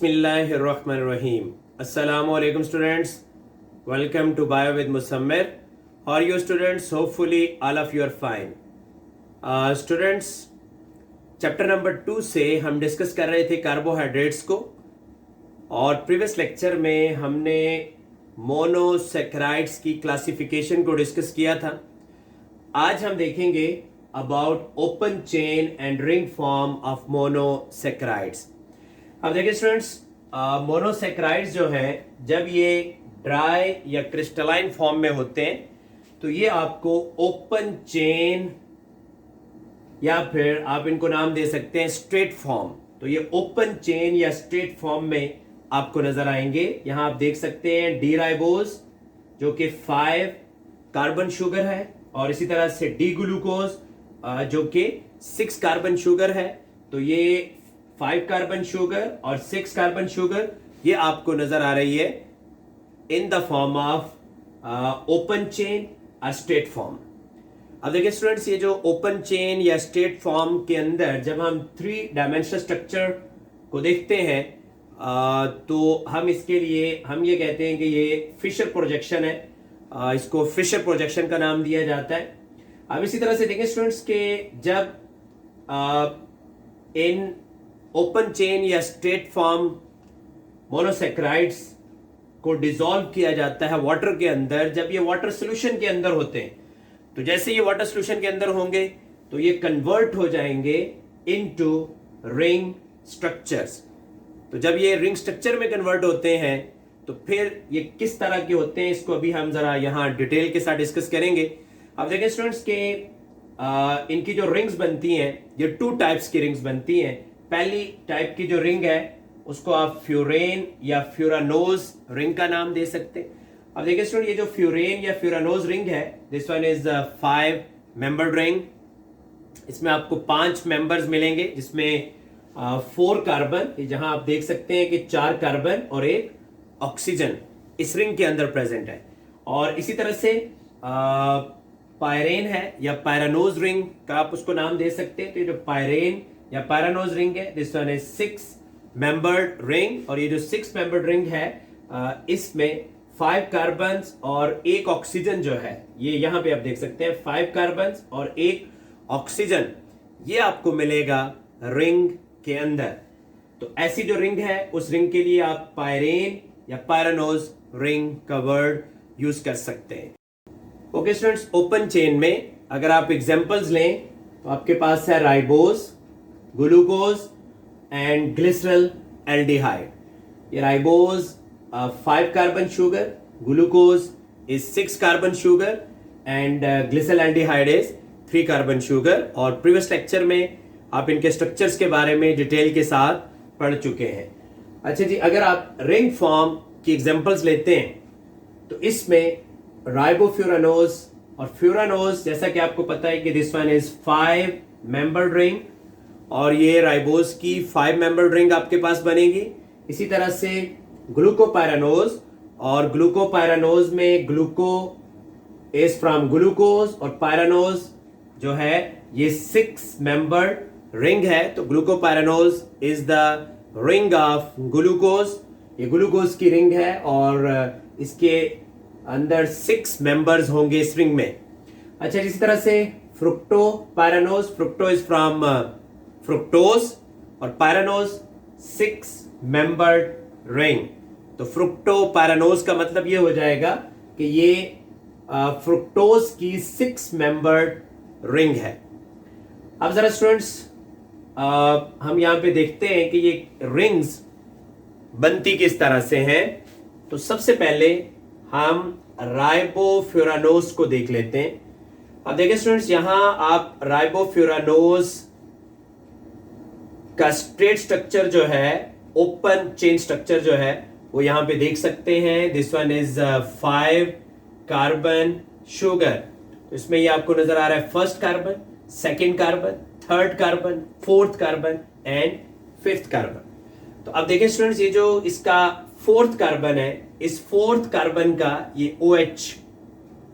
बिस्मिल्लाहिर्रहमानिर्रहीम। अस्सलामुअलैकुम students, welcome to bio with Musammir. How are you students? Hopefully all of you are fine. Students, chapter number 2 से हम discuss कर रहे थे कार्बोहाइड्रेट्स को, और प्रीवियस लेक्चर में हमने मोनोसैकेराइड्स की क्लासिफिकेशन को डिस्कस किया था। आज हम देखेंगे about open chain and ring form of monosaccharides. अब देखिए स्टूडेंट्स, मोनोसैकेराइड्स जो हैं, जब ये ड्राई या क्रिस्टलाइन फॉर्म में होते हैं तो ये आपको ओपन चेन या फिर आप इनको नाम दे सकते हैं स्ट्रेट फॉर्म। तो ये ओपन चेन या स्ट्रेट फॉर्म में आपको नजर आएंगे। यहां आप देख सकते हैं डी राइबोज जो कि 5 कार्बन शुगर है, और इसी तरह से डी ग्लूकोज जो कि 6 कार्बन शुगर है। तो ये 5 कार्बन शुगर और 6 कार्बन शुगर ये आपको नजर आ रही है in the form of open chain और स्ट्रेट फॉर्म। अब देखिए स्टूडेंट्स, ये जो ओपन चेन या स्ट्रेट फॉर्म के अंदर जब हम 3 डायमेंशनल स्ट्रक्चर को देखते हैं तो हम इसके लिए हम ये कहते हैं कि ये फिशर प्रोजेक्शन है। इसको फिशर प्रोजेक्शन का नाम दिया जाता है। अब इसी तरह से देखें स्टूडेंट्स के जब इन ओपन चेन या स्ट्रेट फॉर्म मोनोसैकेराइड्स को डिसॉल्व किया जाता है वाटर के अंदर, जब ये वाटर सोल्यूशन के अंदर होते हैं, तो जैसे ये वाटर सोल्यूशन के अंदर होंगे तो ये कन्वर्ट हो जाएंगे इनटू रिंग स्ट्रक्चर्स। तो जब ये रिंग स्ट्रक्चर में कन्वर्ट होते हैं तो फिर ये किस तरह के होते हैं, इसको अभी हम जरा यहाँ डिटेल के साथ डिस्कस करेंगे। अब देखिए स्टूडेंट्स के इनकी जो रिंग्स बनती हैं, ये 2 टाइप्स की रिंग्स बनती हैं। पहली टाइप की जो रिंग है उसको आप फ्यूरेन या फ्यूरानोज रिंग का नाम दे सकते हैं। अब देखिए स्टूडेंट, ये जो फ्यूरेन या फ्यूरानोज रिंग है, this one is 5 membered ring. इसमें आपको 5 मेंबर्स मिलेंगे, जिसमें 4 कार्बन, जहां आप देख सकते हैं कि 4 कार्बन और 1 ऑक्सीजन इस रिंग के अंदर प्रेजेंट है। और इसी तरह से पायरेन है या पायरानोज रिंग का आप उसको नाम दे सकते हैं। तो ये जो पायरेन या पायरानोज रिंग है, this one is 6 membered ring. और ये जो 6 मेंबर्ड रिंग है इसमें 5 कार्बन और 1 ऑक्सीजन जो है, ये यहां पे आप देख सकते हैं 5 कार्बन और 1 ऑक्सीजन, ये आपको मिलेगा रिंग के अंदर। तो ऐसी जो रिंग है उस रिंग के लिए आप पायरेन या पायरानोज रिंग का वर्ड यूज कर सकते हैं। ओके स्टूडेंट्स, ओपन चेन में अगर आप एग्जांपल्स लें तो आपके पास है ribose, glucose and glyceraldehyde. ये ribose 5 carbon sugar, glucose is 6 carbon sugar and glyceraldehyde is 3 carbon sugar. और प्रीवियस लेक्चर में आप इनके स्ट्रक्चर्स के बारे में डिटेल के साथ पढ़ चुके हैं। अच्छा जी, अगर आप रिंग फॉर्म की एग्जांपल्स लेते हैं तो इसमें राइबोफ्यूरानोज और फ्यूरानोज, जैसा कि आपको पता है कि this one is 5 membered ring, और ये राइबोज की 5 मेंबर्ड रिंग आपके पास बनेगी। इसी तरह से ग्लूकोपायरानोज, और ग्लूकोपायरानोज में ग्लूको इज फ्रॉम ग्लूकोज, और पायरानोज जो है ये 6 मेंबर्ड रिंग है। तो glucopyranose is the ring of glucose, ये ग्लूकोज की रिंग है, और इसके अंदर 6 मेंबर्स होंगे इस रिंग में। अच्छा, इसी तरह से फ्रुक्टोपायरानोज, फ्रुक्टो इज फ्रॉम फ्रुक्टोज, और पायरानोज 6 मेंबर्ड रिंग। तो फ्रुक्टोपायरानोज का मतलब ये हो जाएगा कि ये फ्रुक्टोज की 6 मेंबर्ड रिंग है। अब जरा स्टूडेंट्स हम यहां पे देखते हैं कि ये रिंग्स बनती किस तरह से हैं। तो सबसे पहले हम राइबोफ्यूरानोज को देख लेते हैं। अब देखिए स्टूडेंट्स, यहां आप राइबोफ्यूरानोज का स्ट्रेट स्ट्रक्चर जो है, ओपन चेन स्ट्रक्चर जो है, वो यहां पे देख सकते हैं। This one is 5 carbon sugar. तो इसमें ये आपको नजर आ रहा है 1st carbon, 2nd carbon, 3rd carbon, 4th carbon and 5th carbon. तो अब देखिए स्टूडेंट्स, ये जो इसका 4th कार्बन है, इस 4th कार्बन का ये OH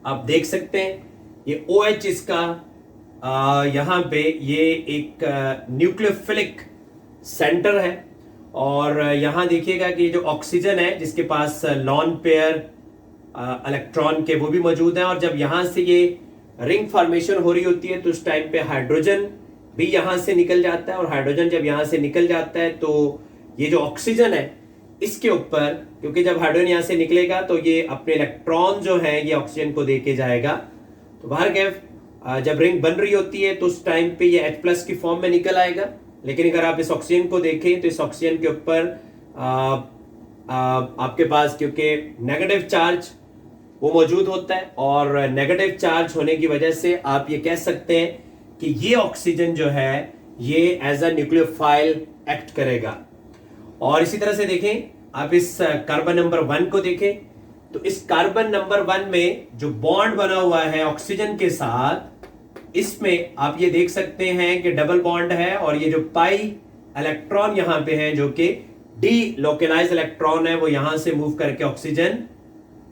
आप देख सकते हैं। ये OH इसका यहां पे ये एक न्यूक्लियोफिलिक सेंटर है, और यहाँ देखिएगा कि जो ऑक्सीजन है जिसके पास लॉन पेयर इलेक्ट्रॉन के वो भी मौजूद हैं, और जब यहाँ से ये रिंग फॉर्मेशन हो रही होती है तो उस टाइम पे हाइड्रोजन भी यहाँ से निकल जाता है, और हाइड्रोजन जब यहाँ से निकल जाता है तो ये जो ऑक्सीजन है इसके ऊपर, क्योंकि जब हाइड्रोजन यहाँ से निकलेगा तो ये अपने इलेक्ट्रॉन जो है ये ऑक्सीजन को देके जाएगा। तो बाहर कैफ जब रिंग बन रही होती है तो उस टाइम पे ये H+ की फॉर्म में निकल आएगा, लेकिन अगर आप इस ऑक्सीजन को देखें तो इस ऑक्सीजन के ऊपर आपके पास क्योंकि नेगेटिव चार्ज वो मौजूद होता है, और नेगेटिव चार्ज होने की वजह से आप ये कह सकते हैं कि ये ऑक्सीजन जो है ये एज अ न्यूक्लियोफाइल एक्ट करेगा। और इसी तरह से देखें आप इस कार्बन नंबर 1 को देखें तो इस कार्बन नंबर 1 में जो बॉन्ड बना हुआ है ऑक्सीजन के साथ, इसमें आप ये देख सकते हैं कि डबल बॉन्ड है, और ये जो पाई इलेक्ट्रॉन यहां पे है जो कि डी लोकेलाइज इलेक्ट्रॉन है वो यहां से मूव करके ऑक्सीजन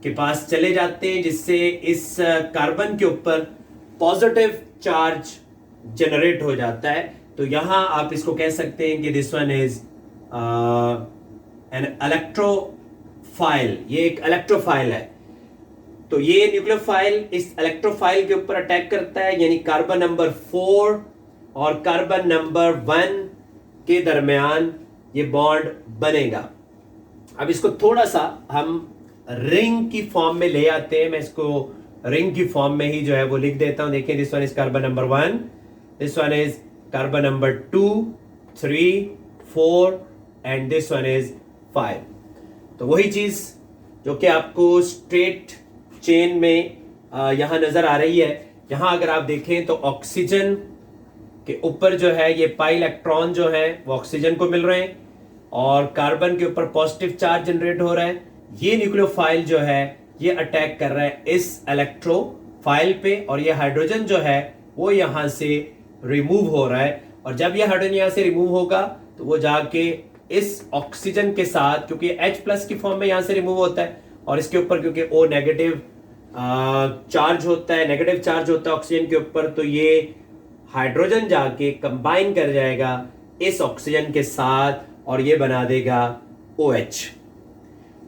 के पास चले जाते हैं, जिससे इस कार्बन के ऊपर पॉजिटिव चार्ज जनरेट हो जाता है। तो यहां आप इसको कह सकते हैं कि this one is an electrophile, ये एक इलेक्ट्रोफाइल है। तो ये न्यूक्लियोफाइल इस इलेक्ट्रोफाइल के ऊपर अटैक करता है, यानी कार्बन नंबर 4 और कार्बन नंबर 1 के दरमियान ये बॉन्ड बनेगा। अब इसको थोड़ा सा हम रिंग की फॉर्म में ले आते हैं, मैं इसको रिंग की फॉर्म में ही जो है वो लिख देता हूं। देखिए this one is carbon number 1, this one is carbon number 2, 3, 4 and this one is 5। तो वही चीज जो कि आपको स्ट्रेट चेन में यहां नजर आ रही है। यहां अगर आप देखें तो ऑक्सीजन के ऊपर जो है ये पाई इलेक्ट्रॉन जो है वो ऑक्सीजन को मिल रहे हैं, और कार्बन के ऊपर पॉजिटिव चार्ज जनरेट हो रहा है। ये न्यूक्लियोफाइल जो है ये अटैक कर रहा है इस इलेक्ट्रोफाइल पे, और ये हाइड्रोजन जो है वो यहां से रिमूव हो रहा है। और जब ये हाइड्रोजन यहां से रिमूव होगा तो वो जाके इस ऑक्सीजन के साथ, क्योंकि H+ की फॉर्म में यहां से रिमूव होता है, और इसके ऊपर क्योंकि O नेगेटिव चार्ज होता है, नेगेटिव चार्ज होता है ऑक्सीजन के ऊपर, तो ये हाइड्रोजन जाके कंबाइन कर जाएगा इस ऑक्सीजन के साथ और ये बना देगा OH।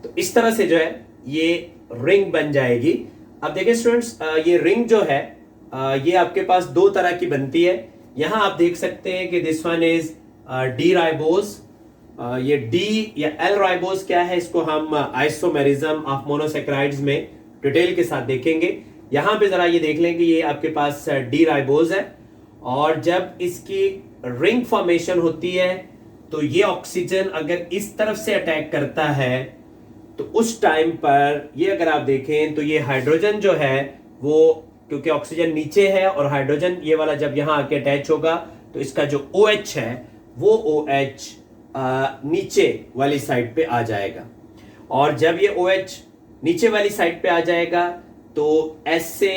तो इस तरह से जो है ये रिंग बन जाएगी। अब देखिए स्टूडेंट्स, ये रिंग जो है ये आपके पास दो तरह की बनती है। यहां आप देख सकते हैं कि this one is D ribose. ये डी या एल राइबोज क्या है, इसको हम आइसोमेरिज्म ऑफ मोनोसेक्राइड्स में डिटेल के साथ देखेंगे। यहां पे जरा ये देख लें कि ये आपके पास डी राइबोज है, और जब इसकी रिंग फॉर्मेशन होती है तो ये ऑक्सीजन अगर इस तरफ से अटैक करता है तो उस टाइम पर ये अगर आप देखें तो ये हाइड्रोजन जो है वो, क्योंकि ऑक्सीजन नीचे है और हाइड्रोजन ये वाला जब यहां आके अटैच होगा तो इसका जो OH है वो OH नीचे वाली साइड पे आ जाएगा। और जब ये OH नीचे वाली साइड पे आ जाएगा तो ऐसे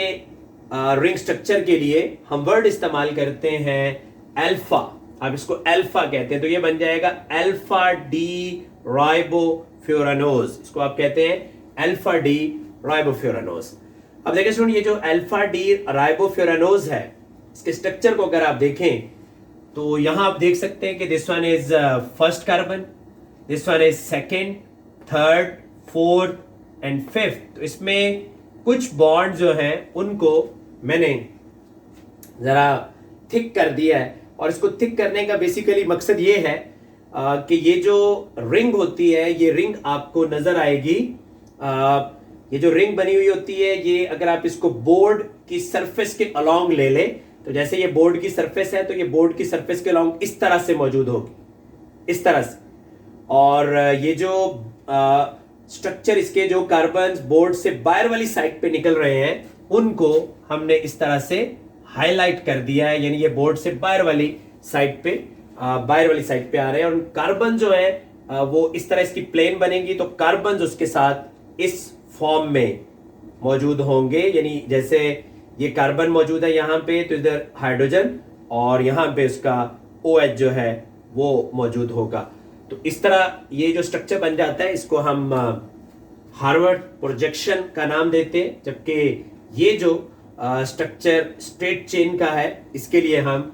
रिंग स्ट्रक्चर के लिए हम वर्ड इस्तेमाल करते हैं अल्फा। आप इसको अल्फा कहते हैं, तो ये बन जाएगा अल्फा डी राइबोफ्यूरानोज। इसको आप कहते हैं अल्फा डी राइबोफ्यूरानोज। अब देखिए सुनिए, ये जो अल्फा डी राइबोफ्यूरानोज है इसके स्ट्रक्चर को अगर आप देखें तो यहां आप देख सकते हैं कि this one is first carbon, this one is second, third, fourth and fifth. तो इसमें कुछ बॉन्ड जो हैं उनको मैंने जरा थिक कर दिया है, और इसको थिक करने का बेसिकली मकसद ये है कि ये जो रिंग होती है ये रिंग आपको नजर आएगी। ये जो रिंग बनी हुई होती है ये अगर आप इसको बोर्ड की सरफेस के अलोंग ले ले, तो जैसे ये बोर्ड की सरफेस है तो ये बोर्ड की सरफेस के अलोंग इस तरह से मौजूद होगी, इस तरह से। और ये जो स्ट्रक्चर इसके जो कार्बन बोर्ड से बाहर वाली साइड पे निकल रहे हैं उनको हमने इस तरह से हाईलाइट कर दिया है, यानी ये बोर्ड से बाहर वाली साइड पे आ रहे हैं। और कार्बन जो है वो इस तरह इसकी प्लेन बनेगी, तो कार्बन उसके साथ इस फॉर्म में मौजूद होंगे, यानी जैसे ये कार्बन मौजूद है यहाँ पे तो इधर हाइड्रोजन और यहाँ पे उसका OH जो है वो मौजूद होगा। तो इस तरह ये जो स्ट्रक्चर बन जाता है इसको हम हार्वर्ड प्रोजेक्शन का नाम देते हैं, जबकि ये जो स्ट्रक्चर स्ट्रेट चेन का है इसके लिए हम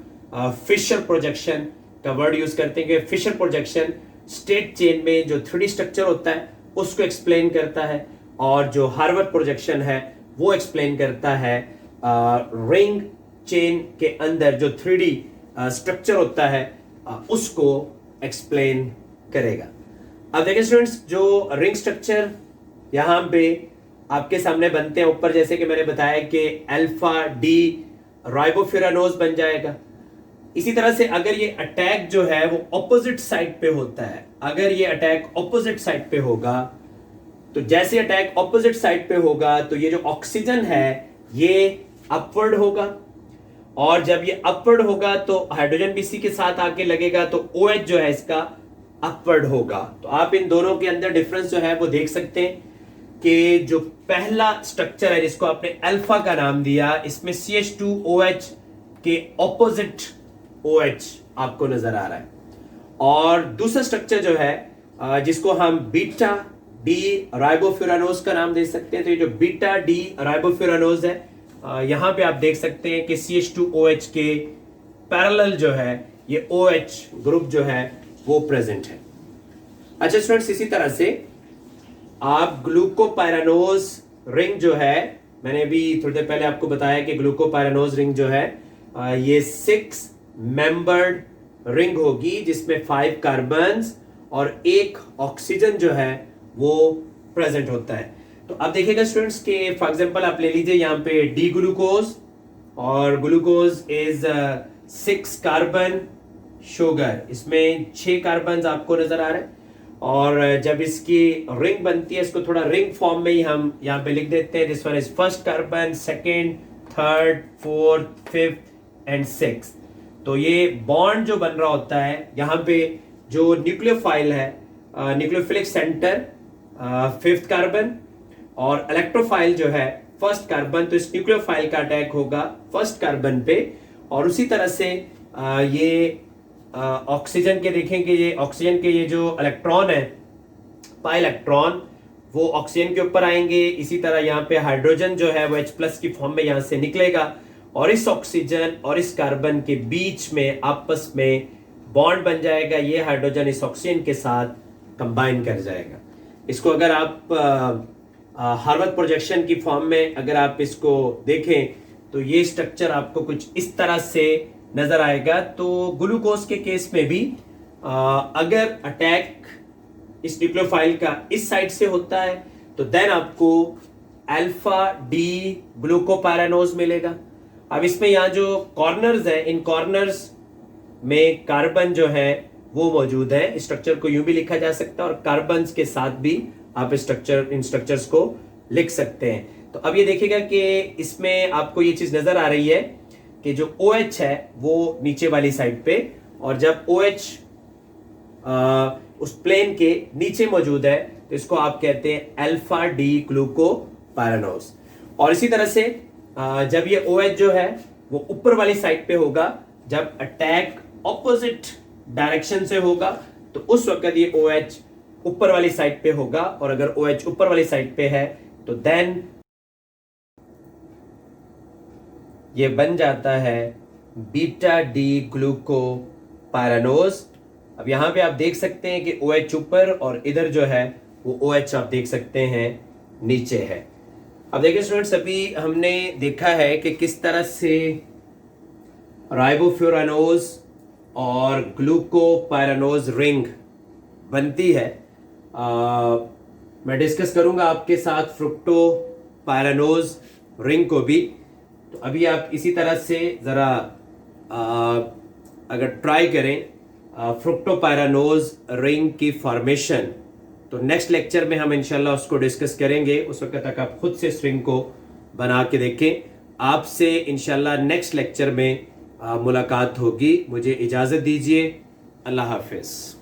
फिशर प्रोजेक्शन का वर्ड यूज करते हैं कि फिशर प्रोजेक्शन स्टेट चेन में जो 3D स्ट्रक्चर होता है उसको एक्सप्लेन करता है, और जो हार्वर्ड प्रोजेक्शन है वो एक्सप्लेन करता है रिंग चेन के अंदर जो 3D स्ट्रक्चर होता है उसको एक्सप्लेन करेगा। अब देखिए स्टूडेंट्स, जो रिंग स्ट्रक्चर यहां पे आपके सामने बनते हैं ऊपर, जैसे कि मैंने बताया कि अल्फा डी राइबोफ्यूरानोज बन जाएगा। इसी तरह से अगर ये अटैक जो है वो ऑपोजिट साइड पे होता है, अगर ये अटैक ऑपोजिट साइड पे होगा, तो जैसे अटैक ऑपोजिट साइड पे होगा तो ये जो ऑक्सीजन है ये अपवर्ड होगा, और जब ये अपवर्ड होगा तो हाइड्रोजन भी इसी के साथ आके लगेगा, तो OH जो है इसका अपवर्ड होगा। तो आप इन दोनों के अंदर डिफरेंस जो है वो देख सकते हैं कि जो पहला स्ट्रक्चर है जिसको आपने अल्फा का नाम दिया, इसमें CH2OH के ऑपोजिट OH आपको नजर आ रहा है, और दूसरा स्ट्रक्चर जो है जिसको हम बीटा डी राइबोफ्यूरानोज का नाम दे सकते हैं, तो ये जो बीटा डी राइबोफ्यूरानोज है यहां पे आप देख सकते हैं कि CH2OH के पैरेलल जो है ये OH ग्रुप जो है वो प्रेजेंट है। अच्छा स्टूडेंट्स, इसी तरह से आप ग्लूकोपायरानोज रिंग जो है, मैंने भी थोड़ी देर पहले आपको बताया कि ग्लूकोपायरानोज रिंग जो है ये 6 मेंबर्ड रिंग होगी, जिसमें 5 कार्बन्स और 1 ऑक्सीजन जो है वो प्रेजेंट होता है। तो आप देखिएगा स्टूडेंट्स के फॉर एग्जांपल आप ले लीजिए यहाँ पे डी ग्लूकोज, और ग्लूकोज इज 6 कार्बन शुगर, इसमें 6 कार्बन आपको नजर आ रहे हैं, और जब इसकी रिंग बनती है इसको थोड़ा रिंग फॉर्म में ही हम यहाँ पे लिख देते हैं, this one is first carbon, second, third, fourth, fifth and six. तो ये बॉन्ड जो बन रहा होता है यहाँ पे जो न्यूक्लियोफाइल है, न्यूक्लियोफिलिक सेंटर 5th कार्बन, और इलेक्ट्रोफाइल जो है 1st कार्बन, तो इस न्यूक्लियोफाइल का अटैक होगा 1st कार्बन पे। और उसी तरह से ये ऑक्सीजन के देखेंगे, ये ऑक्सीजन के ये जो इलेक्ट्रॉन है पाई इलेक्ट्रॉन वो ऑक्सीजन के ऊपर आएंगे। इसी तरह यहाँ पे हाइड्रोजन जो है वो H+ की फॉर्म में यहाँ से निकलेगा, और इस ऑक्सीजन और इस कार्बन के बीच में आपस में बॉन्ड बन जाएगा, ये हाइड्रोजन इस ऑक्सीजन के साथ कंबाइन कर जाएगा। इसको अगर आप हार्वर्ड प्रोजेक्शन की फॉर्म में अगर आप इसको देखें तो ये स्ट्रक्चर आपको कुछ इस तरह से नजर आएगा। तो ग्लूकोज के केस में भी अगर अटैक इस न्यूक्लियोफाइल का इस साइड से होता है तो देन आपको अल्फा डी ग्लूकोपायरानोज मिलेगा। अब इसमें यहाँ जो कॉर्नर्स है, इन कॉर्नर्स में कार्बन जो है वो मौजूद है। स्ट्रक्चर को यूं भी लिखा जा सकता है और कार्बन के साथ भी आप इन स्ट्रक्चर्स को लिख सकते हैं। तो अब ये देखिएगा कि इसमें आपको ये चीज नजर आ रही है कि जो OH है वो नीचे वाली साइड पे, और जब OH उस प्लेन के नीचे मौजूद है तो इसको आप कहते हैं अल्फा डी ग्लूकोपायरानोज। और इसी तरह से जब ये OH जो है वो ऊपर वाली साइड पे होगा, जब अटैक ऑपोजिट डायरेक्शन से होगा तो उस वक्त ये OH ऊपर वाली साइड पे होगा, और अगर OH ऊपर वाली साइड पे है तो देन ये बन जाता है बीटा डी ग्लूकोपायरानोज। अब यहां पे आप देख सकते हैं कि OH ऊपर और इधर जो है वो OH आप देख सकते हैं नीचे है। अब देखिए स्टूडेंट्स, अभी हमने देखा है कि किस तरह से राइबोफ्यूरानोज और ग्लूकोपायरानोज रिंग बनती है। मैं डिस्कस करूंगा आपके साथ फ्रुक्टोपायरानोज रिंग को भी। तो अभी आप इसी तरह से ज़रा अगर ट्राई करें फ्रुक्टोपायरानोज रिंग की फॉर्मेशन, तो नेक्स्ट लेक्चर में हम इंशाल्लाह उसको डिस्कस करेंगे। उस वक्त तक आप खुद से इस रिंग को बना के देखें। आपसे इंशाल्लाह नेक्स्ट लेक्चर में मुलाकात होगी। मुझे इजाज़त दीजिए। अल्लाह हाफिज़।